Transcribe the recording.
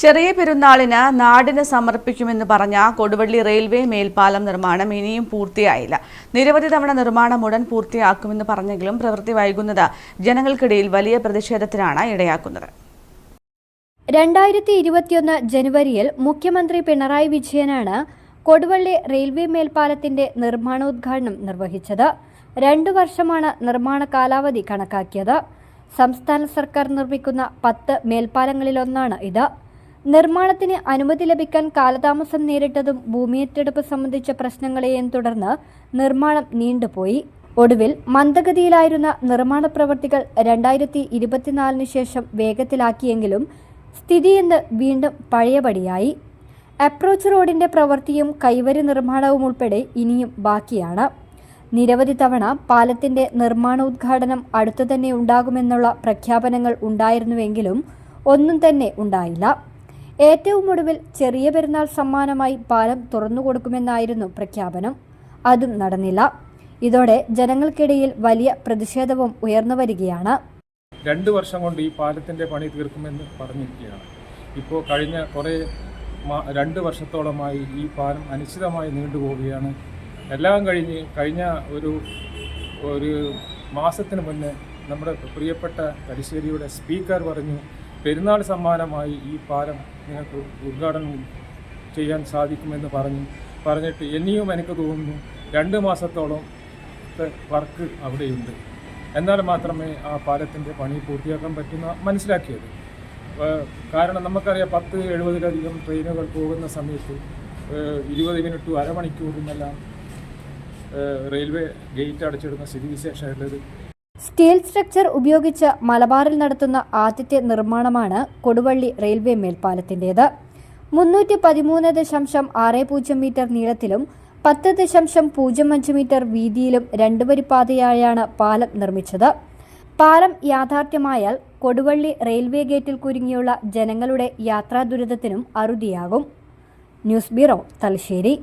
ചെറിയ പെരുന്നാളിന് നാടിന് സമർപ്പിക്കുമെന്ന് പറഞ്ഞ കൊടുവള്ളി റെയിൽവേ മേൽപ്പാലം നിർമ്മാണം ഇനിയും പൂർത്തിയായില്ല. നിരവധി തവണ നിർമ്മാണം ഉടൻ പൂർത്തിയാക്കുമെന്ന് പറഞ്ഞെങ്കിലും പ്രവൃത്തി വൈകുന്നത് ജനങ്ങൾക്കിടയിൽ വലിയ പ്രതിഷേധത്തിനാണ് ഇടയാക്കുന്നത്. 2021 ജനുവരിയിൽ മുഖ്യമന്ത്രി പിണറായി വിജയനാണ് കൊടുവള്ളി റെയിൽവേ മേൽപ്പാലത്തിന്റെ നിർമ്മാണോദ്ഘാടനം നിർവഹിച്ചത്. 2 വർഷമാണ് നിർമ്മാണ കാലാവധി കണക്കാക്കിയത്. സംസ്ഥാന സർക്കാർ നിർമ്മിക്കുന്ന 10 മേൽപ്പാലങ്ങളിലൊന്നാണ് ഇത്. നിർമ്മാണത്തിന് അനുമതി ലഭിക്കാൻ കാലതാമസം നേരിട്ടതും ഭൂമിയേറ്റെടുപ്പ് സംബന്ധിച്ച പ്രശ്നങ്ങളെയും തുടർന്ന് നിർമ്മാണം നീണ്ടുപോയി. ഒടുവിൽ മന്ദഗതിയിലായിരുന്ന നിർമ്മാണ പ്രവൃത്തികൾ 2024 ശേഷം വേഗത്തിലാക്കിയെങ്കിലും സ്ഥിതി ഇന്ന് വീണ്ടും പഴയപടിയായി. അപ്രോച്ച് റോഡിന്റെ പ്രവൃത്തിയും കൈവരി നിർമ്മാണവും ഉൾപ്പെടെ ഇനിയും ബാക്കിയാണ്. നിരവധി തവണ പാലത്തിന്റെ നിർമ്മാണോദ്ഘാടനം അടുത്തു തന്നെ ഉണ്ടാകുമെന്നുള്ള പ്രഖ്യാപനങ്ങൾ ഉണ്ടായിരുന്നുവെങ്കിലും ഒന്നും തന്നെ ഉണ്ടായില്ല. ഏറ്റവും ഒടുവിൽ ചെറിയ പെരുന്നാൾ സമ്മാനമായി പാലം തുറന്നുകൊടുക്കുമെന്നായിരുന്നു പ്രഖ്യാപനം. അതും നടന്നില്ല. ഇതോടെ ജനങ്ങൾക്കിടയിൽ വലിയ പ്രതിഷേധവും ഉയർന്നു വരികയാണ്. 2 വർഷം കൊണ്ട് ഈ പാലത്തിൻ്റെ പണി തീർക്കുമെന്ന് പറഞ്ഞിരിക്കുകയാണ്. ഇപ്പോൾ കഴിഞ്ഞ 2 വർഷത്തോളമായി ഈ പാലം അനിശ്ചിതമായി നീണ്ടുപോവുകയാണ്. എല്ലാം കഴിഞ്ഞ ഒരു മാസത്തിന് മുന്നേ നമ്മുടെ പ്രിയപ്പെട്ട തലശ്ശേരിയുടെ സ്പീക്കർ പറഞ്ഞു, പെരുന്നാൾ സമ്മാനമായി ഈ പാലം നിങ്ങൾക്ക് ഉദ്ഘാടനം ചെയ്യാൻ സാധിക്കുമെന്ന് പറഞ്ഞിട്ട് ഇനിയും എനിക്ക് തോന്നുന്നു 2 മാസത്തോളം വർക്ക് അവിടെയുണ്ട്. എന്നാൽ മാത്രമേ ആ പാലത്തിൻ്റെ പണി പൂർത്തിയാക്കാൻ പറ്റുന്ന മനസ്സിലാക്കിയത്. കാരണം നമുക്കറിയാം 10-70 ട്രെയിനുകൾ പോകുന്ന സമയത്ത് 20 മിനിറ്റും അരമണിക്കൂറുമെല്ലാം റെയിൽവേ ഗേറ്റ് അടച്ചിടുന്ന സ്ഥിതിവിശേഷമുള്ളത്. സ്റ്റീൽ സ്ട്രക്ചർ ഉപയോഗിച്ച് മലബാറിൽ നടത്തുന്ന ആദ്യത്തെ നിർമ്മാണമാണ് കൊടുവള്ളി റെയിൽവേ മേൽപ്പാലത്തിൻ്റേത്. 313.60 മീറ്റർ നീളത്തിലും 10.05 മീറ്റർ വീതിയിലും 2 വരി പാതയായാണ് പാലം നിർമ്മിച്ചത്. പാലം യാഥാർത്ഥ്യമായാൽ കൊടുവള്ളി റെയിൽവേ ഗേറ്റിൽ കുരുങ്ങിയുള്ള ജനങ്ങളുടെ യാത്രാ ദുരിതത്തിനും അറുതിയാകും. News bureau, Thalassery.